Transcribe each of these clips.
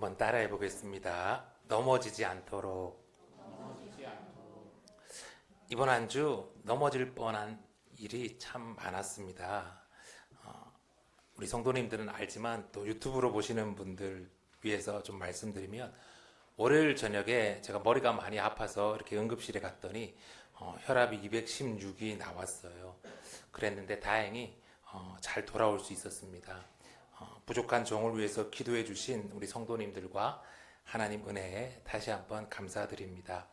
한번 따라해 보겠습니다. 넘어지지 않도록. 이번 한 주 넘어질 뻔한 일이 참 많았습니다. 우리 성도님들은 알지만 또 유튜브로 보시는 분들 위해서 좀 말씀드리면, 월요일 저녁에 제가 머리가 많이 아파서 이렇게 응급실에 갔더니 혈압이 216이 나왔어요. 그랬는데 다행히 잘 돌아올 수 있었습니다. 부족한 종을 위해서 기도해 주신 우리 성도님들과 하나님 은혜에 다시 한번 감사드립니다.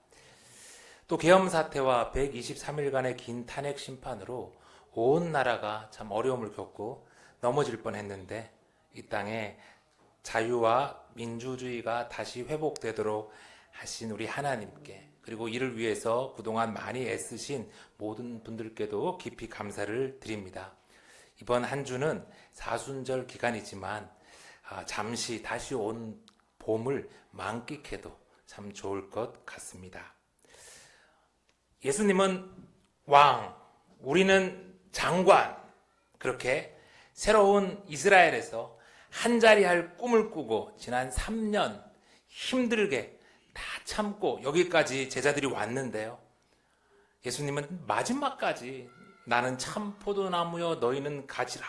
또 계엄 사태와 123일간의 긴 탄핵 심판으로 온 나라가 참 어려움을 겪고 넘어질 뻔했는데, 이 땅에 자유와 민주주의가 다시 회복되도록 하신 우리 하나님께, 그리고 이를 위해서 그동안 많이 애쓰신 모든 분들께도 깊이 감사를 드립니다. 이번 한 주는 사순절 기간이지만 잠시 다시 온 봄을 만끽해도 참 좋을 것 같습니다. 예수님은 왕, 우리는 장관, 그렇게 새로운 이스라엘에서 한자리 할 꿈을 꾸고 지난 3년 힘들게 다 참고 여기까지 제자들이 왔는데요. 예수님은 마지막까지 나는 참 포도나무여 너희는 가지라,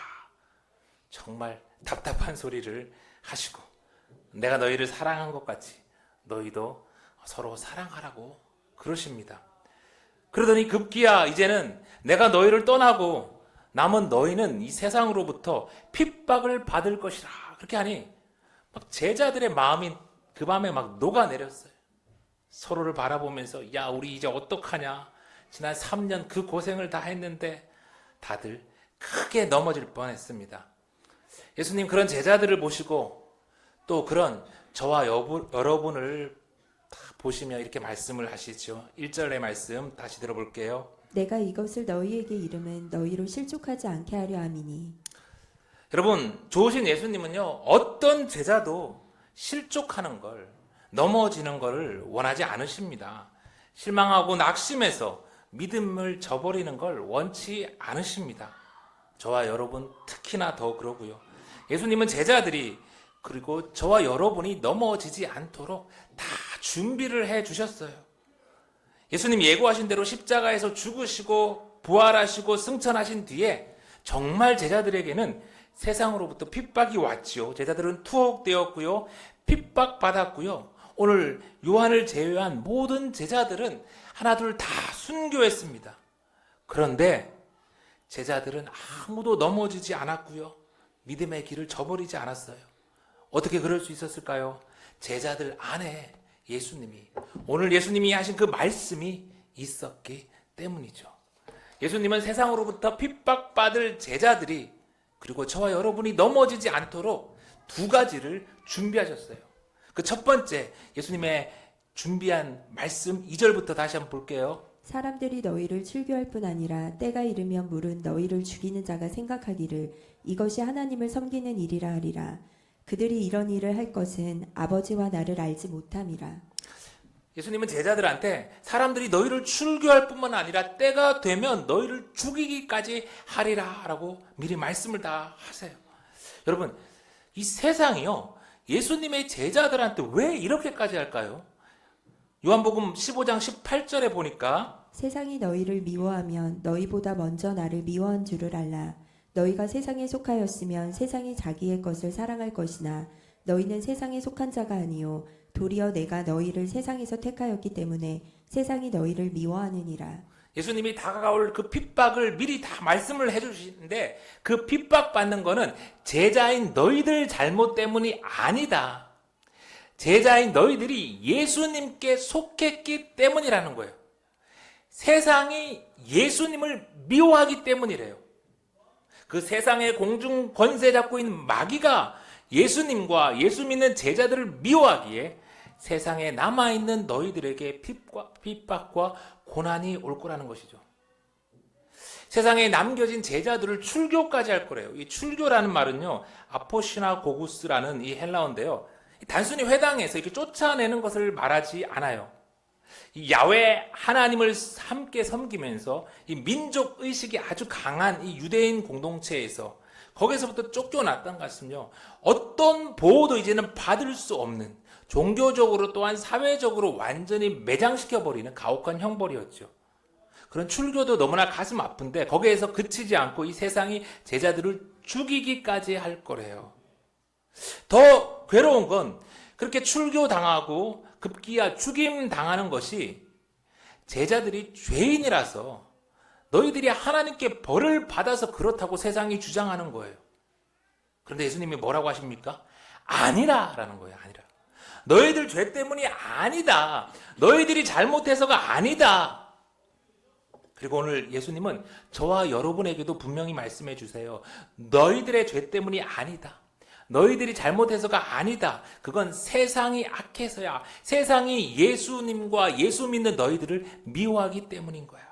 정말 답답한 소리를 하시고, 내가 너희를 사랑한 것 같이 너희도 서로 사랑하라고 그러십니다. 그러더니 급기야 이제는 내가 너희를 떠나고 남은 너희는 이 세상으로부터 핍박을 받을 것이라, 그렇게 하니 막 제자들의 마음이 그 밤에 막 녹아내렸어요. 서로를 바라보면서 야, 우리 이제 어떡하냐, 지난 3년 그 고생을 다 했는데. 다들 크게 넘어질 뻔했습니다. 예수님 그런 제자들을 보시고 또 그런 저와 여러분을 보시며 이렇게 말씀을 하시죠. 1절의 말씀 다시 들어볼게요. 내가 이것을 너희에게 이름은 너희로 실족하지 않게 하려 함이니. 여러분, 좋으신 예수님은요, 어떤 제자도 실족하는 걸, 넘어지는 걸 원하지 않으십니다. 실망하고 낙심해서 믿음을 저버리는 걸 원치 않으십니다. 저와 여러분 특히나 더 그러고요. 예수님은 제자들이, 그리고 저와 여러분이 넘어지지 않도록 다 준비를 해 주셨어요. 예수님 예고하신 대로 십자가에서 죽으시고 부활하시고 승천하신 뒤에 정말 제자들에게는 세상으로부터 핍박이 왔지요. 제자들은 투옥되었고요, 핍박받았고요. 오늘 요한을 제외한 모든 제자들은 하나둘 다 순교했습니다. 그런데 제자들은 아무도 넘어지지 않았고요, 믿음의 길을 저버리지 않았어요. 어떻게 그럴 수 있었을까요? 제자들 안에 오늘 예수님이 하신 그 말씀이 있었기 때문이죠. 예수님은 세상으로부터 핍박받을 제자들이, 그리고 저와 여러분이 넘어지지 않도록 두 가지를 준비하셨어요. 그 첫 번째, 예수님의 준비한 말씀 2절부터 다시 한번 볼게요. 사람들이 너희를 출교할 뿐 아니라 때가 이르면 물은 너희를 죽이는 자가 생각하기를 이것이 하나님을 섬기는 일이라 하리라. 그들이 이런 일을 할 것은 아버지와 나를 알지 못함이라. 예수님은 제자들한테 사람들이 너희를 출교할 뿐만 아니라 때가 되면 너희를 죽이기까지 하리라 라고 미리 말씀을 다 하세요. 여러분, 이 세상이요, 예수님의 제자들한테 왜 이렇게까지 할까요? 요한복음 15장 18절에 보니까 세상이 너희를 미워하면 너희보다 먼저 나를 미워한 줄을 알라. 너희가 세상에 속하였으면 세상이 자기의 것을 사랑할 것이나 너희는 세상에 속한 자가 아니요 도리어 내가 너희를 세상에서 택하였기 때문에 세상이 너희를 미워하느니라. 예수님이 다가올 그 핍박을 미리 다 말씀을 해주시는데, 그 핍박받는 거는 제자인 너희들 잘못 때문이 아니다. 제자인 너희들이 예수님께 속했기 때문이라는 거예요. 세상이 예수님을 미워하기 때문이래요. 그 세상의 공중 권세 잡고 있는 마귀가 예수님과 예수 믿는 제자들을 미워하기에 세상에 남아있는 너희들에게 핍박과 고난이 올 거라는 것이죠. 세상에 남겨진 제자들을 출교까지 할 거래요. 이 출교라는 말은요, 아포시나고구스라는 이 헬라어인데요, 단순히 회당에서 이렇게 쫓아내는 것을 말하지 않아요. 이 야훼 하나님을 함께 섬기면서 이 민족 의식이 아주 강한 이 유대인 공동체에서 거기서부터 쫓겨났던 것은요, 어떤 보호도 이제는 받을 수 없는, 종교적으로 또한 사회적으로 완전히 매장시켜버리는 가혹한 형벌이었죠. 그런 출교도 너무나 가슴 아픈데 거기에서 그치지 않고 이 세상이 제자들을 죽이기까지 할 거래요. 더 괴로운 건 그렇게 출교당하고 급기야 죽임 당하는 것이 제자들이 죄인이라서 너희들이 하나님께 벌을 받아서 그렇다고 세상이 주장하는 거예요. 그런데 예수님이 뭐라고 하십니까? 아니라라는 거예요. 아니라. 너희들 죄 때문이 아니다. 너희들이 잘못해서가 아니다. 그리고 오늘 예수님은 저와 여러분에게도 분명히 말씀해 주세요. 너희들의 죄 때문이 아니다. 너희들이 잘못해서가 아니다. 그건 세상이 악해서야. 세상이 예수님과 예수 믿는 너희들을 미워하기 때문인 거야.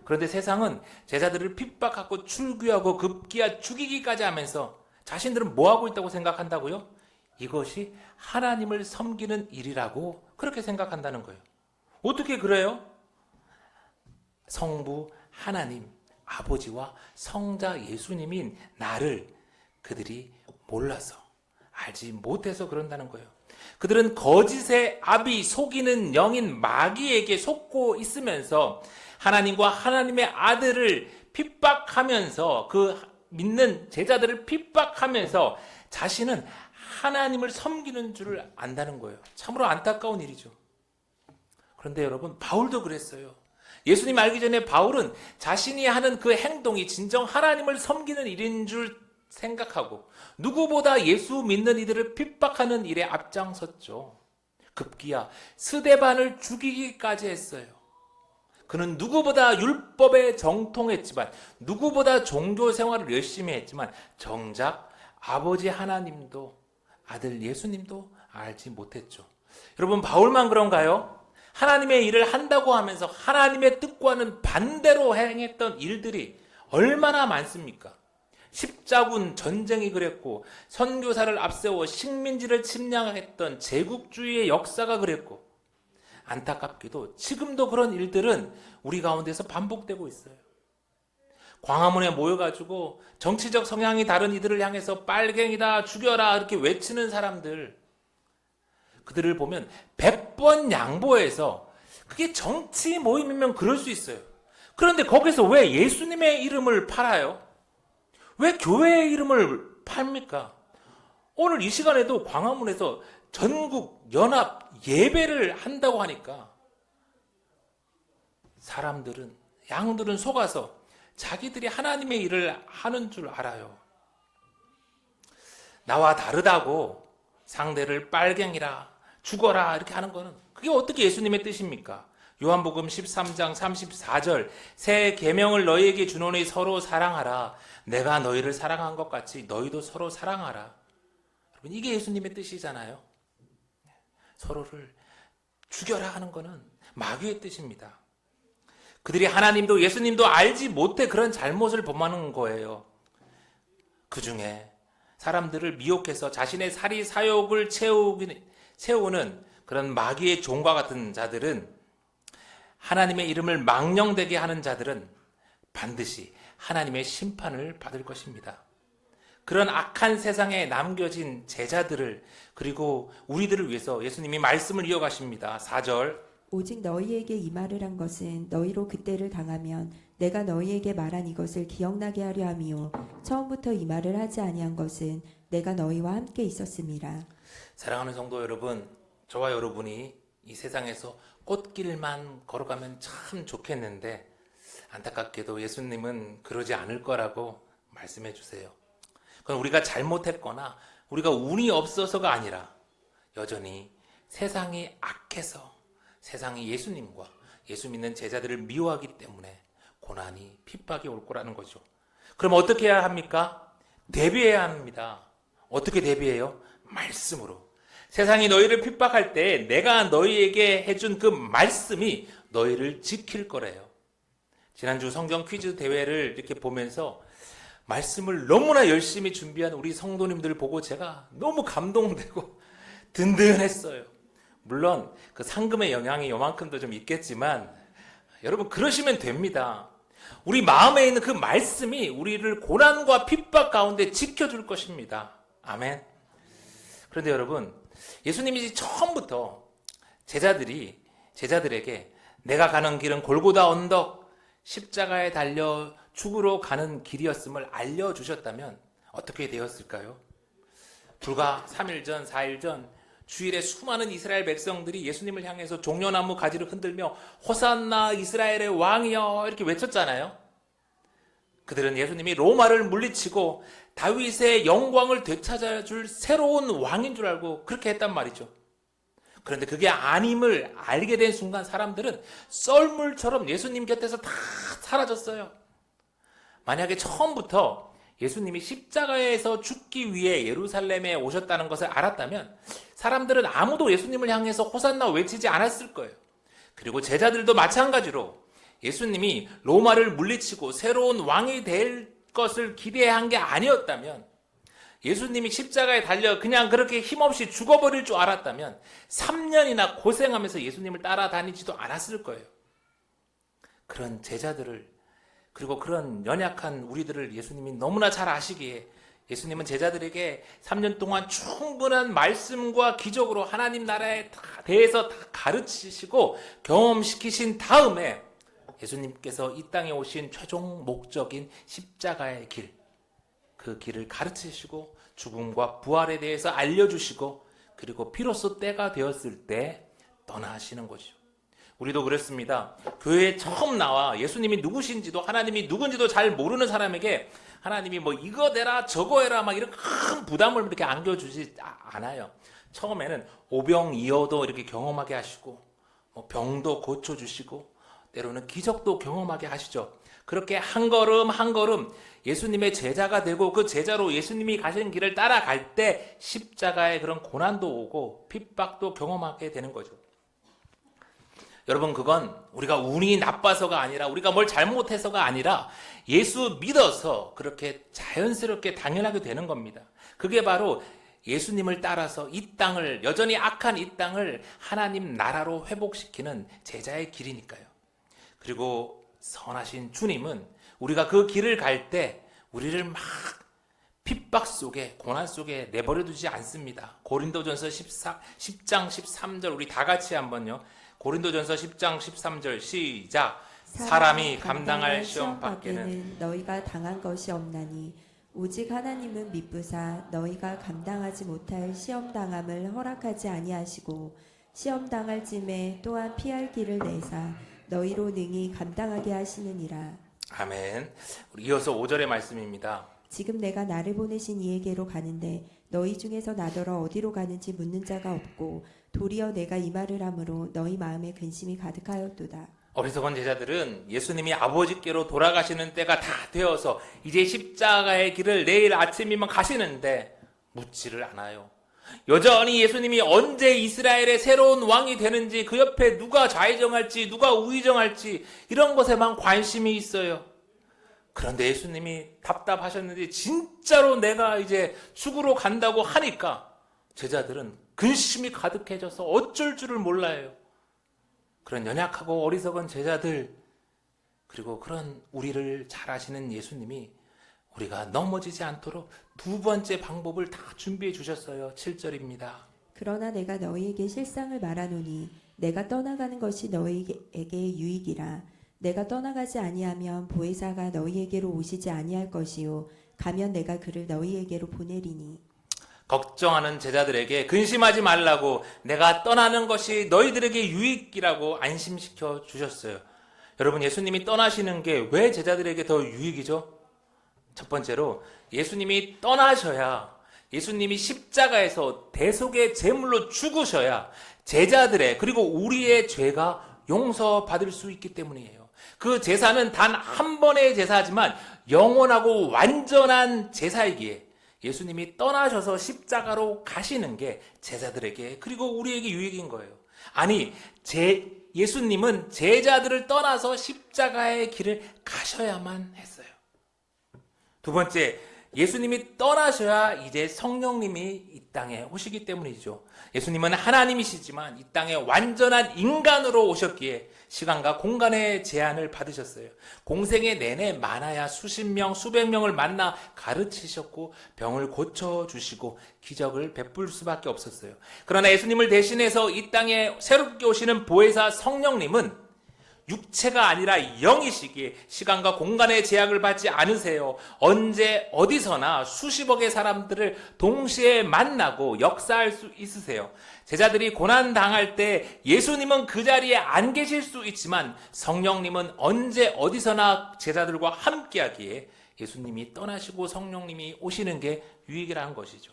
그런데 세상은 제자들을 핍박하고 출교하고 급기야 죽이기까지 하면서 자신들은 뭐하고 있다고 생각한다고요? 이것이 하나님을 섬기는 일이라고 그렇게 생각한다는 거예요. 어떻게 그래요? 성부 하나님, 아버지와 성자 예수님인 나를 그들이 몰라서, 알지 못해서 그런다는 거예요. 그들은 거짓의 아비, 속이는 영인 마귀에게 속고 있으면서 하나님과 하나님의 아들을 핍박하면서, 그 믿는 제자들을 핍박하면서 자신은 하나님을 섬기는 줄을 안다는 거예요. 참으로 안타까운 일이죠. 그런데 여러분, 바울도 그랬어요. 예수님 알기 전에 바울은 자신이 하는 그 행동이 진정 하나님을 섬기는 일인 줄 생각하고 누구보다 예수 믿는 이들을 핍박하는 일에 앞장섰죠. 급기야 스데반을 죽이기까지 했어요. 그는 누구보다 율법에 정통했지만, 누구보다 종교 생활을 열심히 했지만 정작 아버지 하나님도 아들 예수님도 알지 못했죠. 여러분, 바울만 그런가요? 하나님의 일을 한다고 하면서 하나님의 뜻과는 반대로 행했던 일들이 얼마나 많습니까? 십자군 전쟁이 그랬고, 선교사를 앞세워 식민지를 침략했던 제국주의의 역사가 그랬고, 안타깝게도 지금도 그런 일들은 우리 가운데서 반복되고 있어요. 광화문에 모여가지고 정치적 성향이 다른 이들을 향해서 빨갱이다, 죽여라 이렇게 외치는 사람들, 그들을 보면 100번 양보해서 그게 정치 모임이면 그럴 수 있어요. 그런데 거기서 왜 예수님의 이름을 팔아요? 왜 교회의 이름을 팝니까? 오늘 이 시간에도 광화문에서 전국 연합 예배를 한다고 하니까 사람들은, 양들은 속아서 자기들이 하나님의 일을 하는 줄 알아요. 나와 다르다고 상대를 빨갱이라, 죽어라 이렇게 하는 거는, 그게 어떻게 예수님의 뜻입니까? 요한복음 13장 34절, 새 계명을 너희에게 주노니 서로 사랑하라. 내가 너희를 사랑한 것 같이 너희도 서로 사랑하라. 여러분, 이게 예수님의 뜻이잖아요. 서로를 죽여라 하는 거는 마귀의 뜻입니다. 그들이 하나님도 예수님도 알지 못해 그런 잘못을 범하는 거예요. 그 중에 사람들을 미혹해서 자신의 사리 사욕을 채우는 그런 마귀의 종과 같은 자들은, 하나님의 이름을 망령되게 하는 자들은 반드시 하나님의 심판을 받을 것입니다. 그런 악한 세상에 남겨진 제자들을, 그리고 우리들을 위해서 예수님이 말씀을 이어가십니다. 4절, 오직 너희에게 이 말을 한 것은 너희로 그때를 당하면 내가 너희에게 말한 이것을 기억나게 하려 함이요 처음부터 이 말을 하지 아니한 것은 내가 너희와 함께 있었음이라. 사랑하는 성도 여러분, 저와 여러분이 이 세상에서 꽃길만 걸어가면 참 좋겠는데, 안타깝게도 예수님은 그러지 않을 거라고 말씀해 주세요. 그건 우리가 잘못했거나 우리가 운이 없어서가 아니라 여전히 세상이 악해서, 세상이 예수님과 예수 믿는 제자들을 미워하기 때문에 고난이, 핍박이 올 거라는 거죠. 그럼 어떻게 해야 합니까? 대비해야 합니다. 어떻게 대비해요? 말씀으로. 세상이 너희를 핍박할 때 내가 너희에게 해준 그 말씀이 너희를 지킬 거래요. 지난주 성경 퀴즈 대회를 이렇게 보면서 말씀을 너무나 열심히 준비한 우리 성도님들 보고 제가 너무 감동되고 든든했어요. 물론 그 상금의 영향이 요만큼도 좀 있겠지만 여러분, 그러시면 됩니다. 우리 마음에 있는 그 말씀이 우리를 고난과 핍박 가운데 지켜줄 것입니다. 아멘. 그런데 여러분, 예수님이 처음부터 제자들에게 내가 가는 길은 골고다 언덕, 십자가에 달려 죽으러 가는 길이었음을 알려주셨다면 어떻게 되었을까요? 불과 3일 전, 4일 전 주일에 수많은 이스라엘 백성들이 예수님을 향해서 종려나무 가지를 흔들며 호산나 이스라엘의 왕이여 이렇게 외쳤잖아요. 그들은 예수님이 로마를 물리치고 다윗의 영광을 되찾아줄 새로운 왕인 줄 알고 그렇게 했단 말이죠. 그런데 그게 아님을 알게 된 순간 사람들은 썰물처럼 예수님 곁에서 다 사라졌어요. 만약에 처음부터 예수님이 십자가에서 죽기 위해 예루살렘에 오셨다는 것을 알았다면 사람들은 아무도 예수님을 향해서 호산나 외치지 않았을 거예요. 그리고 제자들도 마찬가지로 예수님이 로마를 물리치고 새로운 왕이 될 것을 기대한 게 아니었다면, 예수님이 십자가에 달려 그냥 그렇게 힘없이 죽어버릴 줄 알았다면 3년이나 고생하면서 예수님을 따라다니지도 않았을 거예요. 그런 제자들을, 그리고 그런 연약한 우리들을 예수님이 너무나 잘 아시기에 예수님은 제자들에게 3년 동안 충분한 말씀과 기적으로 하나님 나라에 대해서 다 가르치시고 경험시키신 다음에 예수님께서 이 땅에 오신 최종 목적인 십자가의 길, 그 길을 가르치시고 죽음과 부활에 대해서 알려주시고 그리고 비로소 때가 되었을 때 떠나시는 거죠. 우리도 그랬습니다. 교회에 처음 나와 예수님이 누구신지도 하나님이 누군지도 잘 모르는 사람에게 하나님이 뭐 이거 되라 저거 해라 막 이런 큰 부담을 이렇게 안겨주지 않아요. 처음에는 오병이어도 이렇게 경험하게 하시고 뭐 병도 고쳐주시고 때로는 기적도 경험하게 하시죠. 그렇게 한 걸음 한 걸음 예수님의 제자가 되고 그 제자로 예수님이 가신 길을 따라갈 때 십자가의 그런 고난도 오고 핍박도 경험하게 되는 거죠. 여러분, 그건 우리가 운이 나빠서가 아니라 우리가 뭘 잘못해서가 아니라 예수 믿어서 그렇게 자연스럽게 당연하게 되는 겁니다. 그게 바로 예수님을 따라서 이 땅을, 여전히 악한 이 땅을 하나님 나라로 회복시키는 제자의 길이니까요. 그리고 선하신 주님은 우리가 그 길을 갈 때 우리를 막 핍박 속에, 고난 속에 내버려 두지 않습니다. 고린도전서 10장 13절 우리 다 같이 한번요. 고린도전서 10장 13절 시작. 사람이 감당할 시험 밖에는 너희가 당한 것이 없나니 오직 하나님은 미쁘사 너희가 감당하지 못할 시험 당함을 허락하지 아니하시고 시험 당할 쯤에 또한 피할 길을 내사 너희로 능히 감당하게 하시느니라. 아멘. 우리 이어서 5절의 말씀입니다. 지금 내가 나를 보내신 이에게로 가는데 너희 중에서 나더러 어디로 가는지 묻는 자가 없고 도리어 내가 이 말을 함으로 너희 마음에 근심이 가득하였도다. 어리석은 제자들은 예수님이 아버지께로 돌아가시는 때가 다 되어서 이제 십자가의 길을 내일 아침이면 가시는데 묻지를 않아요. 여전히 예수님이 언제 이스라엘의 새로운 왕이 되는지, 그 옆에 누가 좌의정할지 누가 우의정할지 이런 것에만 관심이 있어요. 그런데 예수님이 답답하셨는데 진짜로 내가 이제 죽으러 간다고 하니까 제자들은 근심이 가득해져서 어쩔 줄을 몰라요. 그런 연약하고 어리석은 제자들, 그리고 그런 우리를 잘 아시는 예수님이 우리가 넘어지지 않도록 두 번째 방법을 다 준비해 주셨어요. 7절입니다. 그러나 내가 너희에게 실상을 말하노니 내가 떠나가는 것이 너희에게 유익이라. 내가 떠나가지 아니하면 보혜사가 너희에게로 오시지 아니할 것이요 가면 내가 그를 너희에게로 보내리니. 걱정하는 제자들에게 근심하지 말라고, 내가 떠나는 것이 너희들에게 유익이라고 안심시켜 주셨어요. 여러분, 예수님이 떠나시는 게 왜 제자들에게 더 유익이죠? 첫 번째로 예수님이 떠나셔야, 예수님이 십자가에서 대속의 제물로 죽으셔야 제자들의 그리고 우리의 죄가 용서받을 수 있기 때문이에요. 그 제사는 단 한 번의 제사지만 영원하고 완전한 제사이기에 예수님이 떠나셔서 십자가로 가시는 게 제자들에게 그리고 우리에게 유익인 거예요. 아니, 예수님은 제자들을 떠나서 십자가의 길을 가셔야만 했어요. 두 번째, 예수님이 떠나셔야 이제 성령님이 이 땅에 오시기 때문이죠. 예수님은 하나님이시지만 이 땅에 완전한 인간으로 오셨기에 시간과 공간의 제한을 받으셨어요. 공생의 내내 많아야 수십 명, 수백 명을 만나 가르치셨고 병을 고쳐주시고 기적을 베풀 수밖에 없었어요. 그러나 예수님을 대신해서 이 땅에 새롭게 오시는 보혜사 성령님은 육체가 아니라 영이시기에 시간과 공간의 제약을 받지 않으세요. 언제 어디서나 수십억의 사람들을 동시에 만나고 역사할 수 있으세요. 제자들이 고난 당할 때 예수님은 그 자리에 안 계실 수 있지만 성령님은 언제 어디서나 제자들과 함께하기에 예수님이 떠나시고 성령님이 오시는 게 유익이라는 것이죠.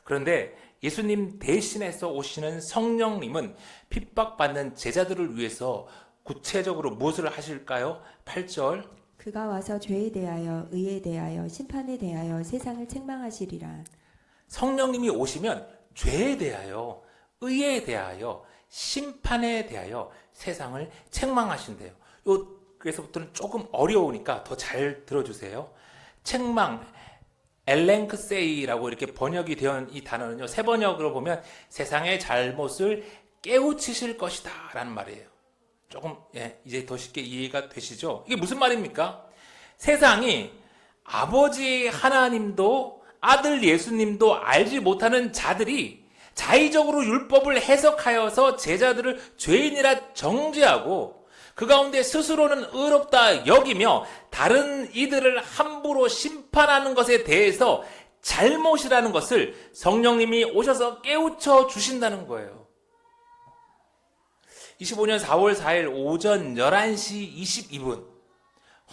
그런데 예수님 대신해서 오시는 성령님은 핍박받는 제자들을 위해서 구체적으로 무엇을 하실까요? 8절. 그가 와서 죄에 대하여 의에 대하여 심판에 대하여 세상을 책망하시리라. 성령님이 오시면 죄에 대하여 의에 대하여 심판에 대하여 세상을 책망하신대요. 그래서부터는 조금 어려우니까 더 잘 들어주세요. 책망, 엘랭크세이라고 이렇게 번역이 되어 이 단어는요, 세 번역으로 보면 세상의 잘못을 깨우치실 것이다 라는 말이에요. 조금 이제 더 쉽게 이해가 되시죠? 이게 무슨 말입니까? 세상이 아버지 하나님도 아들 예수님도 알지 못하는 자들이 자의적으로 율법을 해석하여서 제자들을 죄인이라 정죄하고 그 가운데 스스로는 의롭다 여기며 다른 이들을 함부로 심판하는 것에 대해서 잘못이라는 것을 성령님이 오셔서 깨우쳐 주신다는 거예요. 25년 4월 4일 오전 11시 22분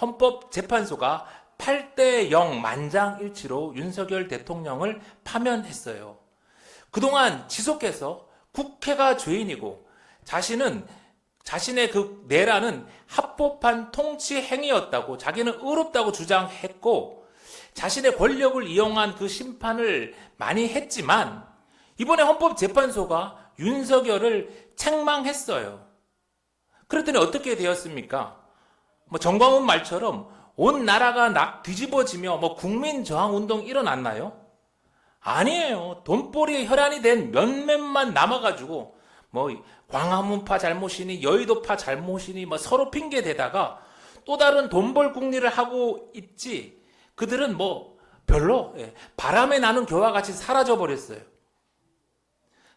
헌법재판소가 8대0 만장일치로 윤석열 대통령을 파면했어요. 그동안 지속해서 국회가 죄인이고 자신의 그 내란은 합법한 통치 행위였다고 자기는 의롭다고 주장했고 자신의 권력을 이용한 그 심판을 많이 했지만 이번에 헌법재판소가 윤석열을 책망했어요. 그랬더니 어떻게 되었습니까? 정광훈 말처럼 온 나라가 뒤집어지며 국민저항운동 일어났나요? 아니에요. 돈벌이에 혈안이 된 몇몇만 남아가지고 광화문파 잘못이니 여의도파 잘못이니 서로 핑계 대다가 또 다른 돈벌 국리를 하고 있지 그들은 별로 바람에 나는 겨와 같이 사라져 버렸어요.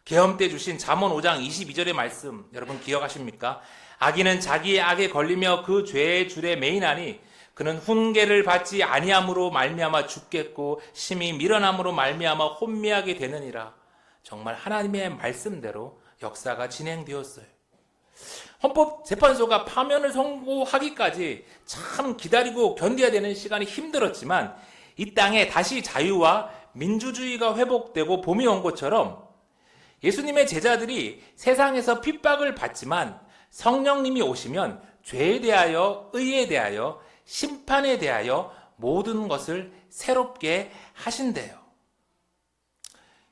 계엄 때 주신 잠언 5장 22절의 말씀 여러분 기억하십니까? 악인은 자기의 악에 걸리며 그 죄의 줄에 매이나니 그는 훈계를 받지 아니함으로 말미암아 죽겠고 심히 밀어남으로 말미암아 혼미하게 되느니라. 정말 하나님의 말씀대로 역사가 진행되었어요. 헌법재판소가 파면을 선고하기까지 참 기다리고 견뎌야 되는 시간이 힘들었지만 이 땅에 다시 자유와 민주주의가 회복되고 봄이 온 것처럼 예수님의 제자들이 세상에서 핍박을 받지만 성령님이 오시면 죄에 대하여 의에 대하여 심판에 대하여 모든 것을 새롭게 하신대요.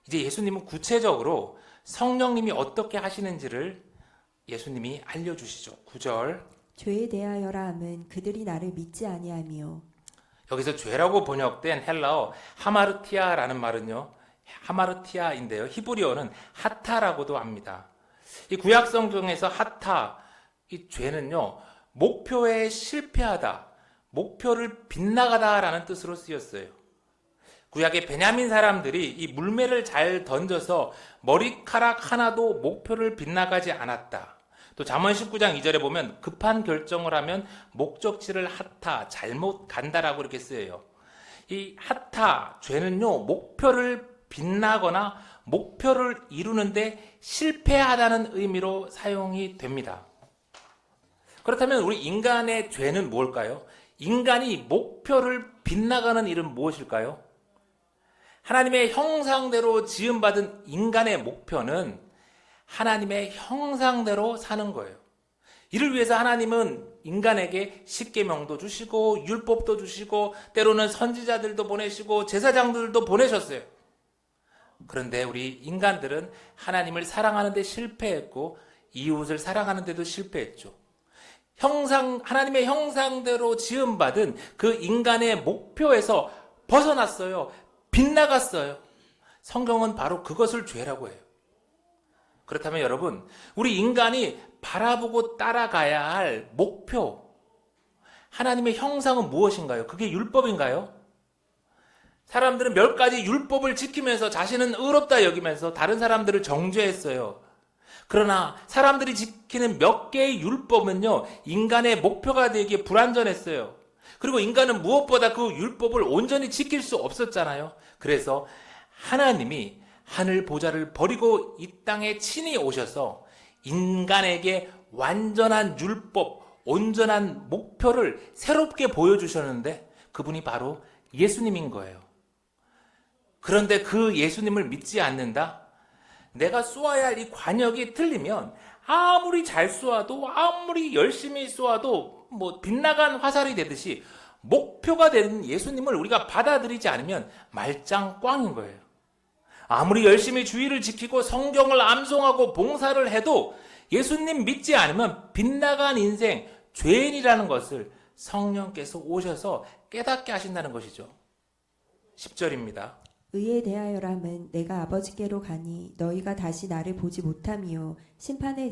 이제 예수님은 구체적으로 성령님이 어떻게 하시는지를 예수님이 알려주시죠. 9절. 죄에 대하여라 함은 그들이 나를 믿지 아니하며. 여기서 죄라고 번역된 헬라어 하마르티아라는 말은요. 하마르티아인데요. 히브리어는 하타라고도 합니다. 이 구약 성경에서 하타, 이 죄는요. 목표에 실패하다, 목표를 빗나가다라는 뜻으로 쓰였어요. 구약의 베냐민 사람들이 이 물매를 잘 던져서 머리카락 하나도 목표를 빗나가지 않았다. 또 잠언 19장 2절에 보면 급한 결정을 하면 목적지를 하타, 잘못 간다라고 이렇게 쓰여요. 이 하타, 죄는요, 목표를 빗나거나 목표를 이루는데 실패하다는 의미로 사용이 됩니다. 그렇다면 우리 인간의 죄는 뭘까요? 인간이 목표를 빗나가는 일은 무엇일까요? 하나님의 형상대로 지음받은 인간의 목표는 하나님의 형상대로 사는 거예요. 이를 위해서 하나님은 인간에게 십계명도 주시고 율법도 주시고 때로는 선지자들도 보내시고 제사장들도 보내셨어요. 그런데 우리 인간들은 하나님을 사랑하는 데 실패했고 이웃을 사랑하는 데도 실패했죠. 하나님의 형상대로 지음받은 그 인간의 목표에서 벗어났어요. 빗나갔어요. 성경은 바로 그것을 죄라고 해요. 그렇다면 여러분, 우리 인간이 바라보고 따라가야 할 목표, 하나님의 형상은 무엇인가요? 그게 율법인가요? 사람들은 몇 가지 율법을 지키면서 자신은 의롭다 여기면서 다른 사람들을 정죄했어요. 그러나 사람들이 지키는 몇 개의 율법은요, 인간의 목표가 되기에 불완전했어요. 그리고 인간은 무엇보다 그 율법을 온전히 지킬 수 없었잖아요. 그래서 하나님이 하늘 보좌를 버리고 이 땅에 친히 오셔서 인간에게 완전한 율법, 온전한 목표를 새롭게 보여주셨는데 그분이 바로 예수님인 거예요. 그런데 그 예수님을 믿지 않는다? 내가 쏘아야 할 이 관역이 틀리면 아무리 잘 쏘아도 아무리 열심히 쏘아도 빗나간 화살이 되듯이 목표가 되는 예수님을 우리가 받아들이지 않으면 말짱 꽝인 거예요. 아무리 열심히 주의를 지키고 성경을 암송하고 봉사를 해도 예수님 믿지 않으면 빗나간 인생, 죄인이라는 것을 성령께서 오셔서 깨닫게 하신다는 것이죠. 10절입니다. 의에 대하여람은 내가 아버지께로 가니 너희가 다시 나를 보지 못함이요 심판에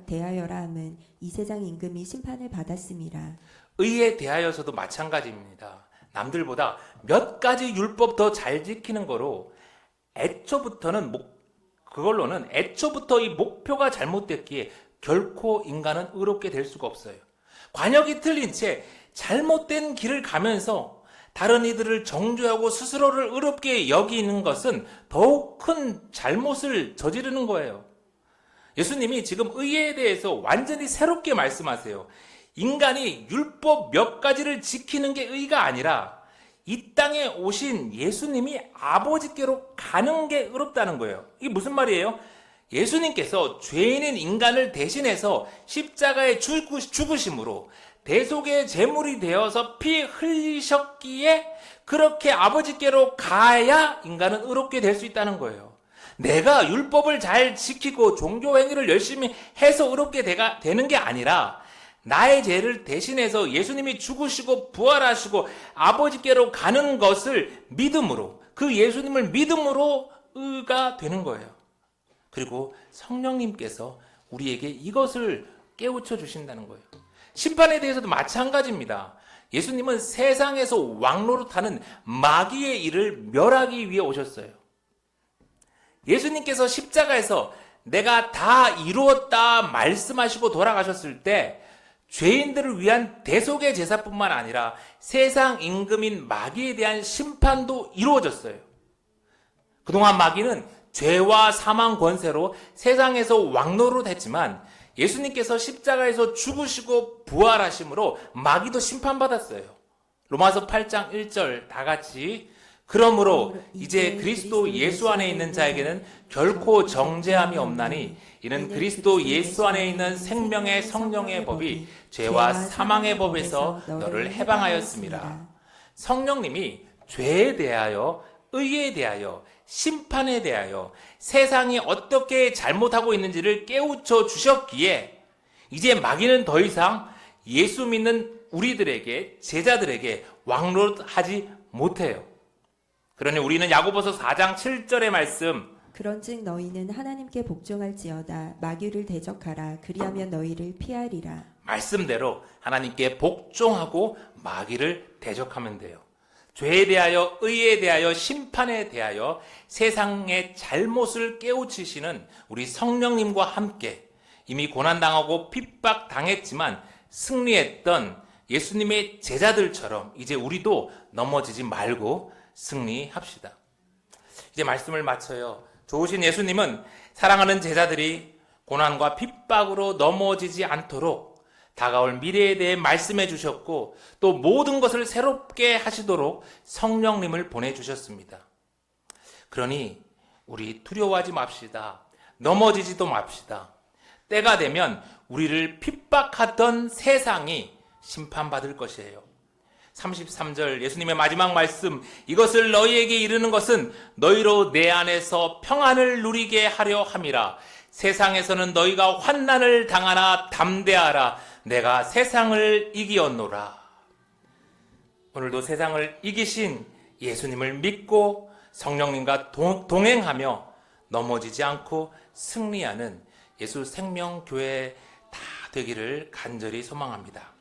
대하여라 함은 이 세상 임금이 심판을 받았음이라. 의에 대하여서도 마찬가지입니다. 남들보다 몇 가지 율법 더 잘 지키는 거로 그걸로는 애초부터 이 목표가 잘못됐기에 결코 인간은 의롭게 될 수가 없어요. 관역이 틀린 채 잘못된 길을 가면서 다른 이들을 정죄하고 스스로를 의롭게 여기는 것은 더욱 큰 잘못을 저지르는 거예요. 예수님이 지금 의에 대해서 완전히 새롭게 말씀하세요. 인간이 율법 몇 가지를 지키는 게 의가 아니라 이 땅에 오신 예수님이 아버지께로 가는 게 의롭다는 거예요. 이게 무슨 말이에요? 예수님께서 죄인인 인간을 대신해서 십자가에 죽으심으로 대속의 제물이 되어서 피 흘리셨기에 그렇게 아버지께로 가야 인간은 의롭게 될 수 있다는 거예요. 내가 율법을 잘 지키고 종교 행위를 열심히 해서 의롭게 되는 게 아니라 나의 죄를 대신해서 예수님이 죽으시고 부활하시고 아버지께로 가는 것을 믿음으로, 그 예수님을 믿음으로 의가 되는 거예요. 그리고 성령님께서 우리에게 이것을 깨우쳐 주신다는 거예요. 심판에 대해서도 마찬가지입니다. 예수님은 세상에서 왕노릇하는 마귀의 일을 멸하기 위해 오셨어요. 예수님께서 십자가에서 내가 다 이루었다 말씀하시고 돌아가셨을 때 죄인들을 위한 대속의 제사뿐만 아니라 세상 임금인 마귀에 대한 심판도 이루어졌어요. 그동안 마귀는 죄와 사망 권세로 세상에서 왕노릇했지만 예수님께서 십자가에서 죽으시고 부활하심으로 마귀도 심판받았어요. 로마서 8장 1절 다 같이 그러므로 이제 그리스도 예수 안에 있는 자에게는 결코 정죄함이 없나니 이는 그리스도 예수 안에 있는 생명의 성령의 법이 죄와 사망의 법에서 너를 해방하였습니다. 성령님이 죄에 대하여, 의에 대하여, 심판에 대하여 세상이 어떻게 잘못하고 있는지를 깨우쳐 주셨기에 이제 마귀는 더 이상 예수 믿는 우리들에게, 제자들에게 왕노릇하지 못해요. 그러니 우리는 야고보서 4장 7절의 말씀, 그런즉 너희는 하나님께 복종할지어다 마귀를 대적하라 그리하면 너희를 피하리라. 말씀대로 하나님께 복종하고 마귀를 대적하면 돼요. 죄에 대하여, 의에 대하여, 심판에 대하여 세상의 잘못을 깨우치시는 우리 성령님과 함께 이미 고난당하고 핍박당했지만 승리했던 예수님의 제자들처럼 이제 우리도 넘어지지 말고 승리합시다. 이제 말씀을 마쳐요. 좋으신 예수님은 사랑하는 제자들이 고난과 핍박으로 넘어지지 않도록 다가올 미래에 대해 말씀해 주셨고 또 모든 것을 새롭게 하시도록 성령님을 보내주셨습니다. 그러니 우리 두려워하지 맙시다. 넘어지지도 맙시다. 때가 되면 우리를 핍박하던 세상이 심판받을 것이에요. 33절 예수님의 마지막 말씀, 이것을 너희에게 이르는 것은 너희로 내 안에서 평안을 누리게 하려 함이라. 세상에서는 너희가 환난을 당하나 담대하라. 내가 세상을 이기었노라. 오늘도 세상을 이기신 예수님을 믿고 성령님과 동행하며 넘어지지 않고 승리하는 예수 생명교회 다 되기를 간절히 소망합니다.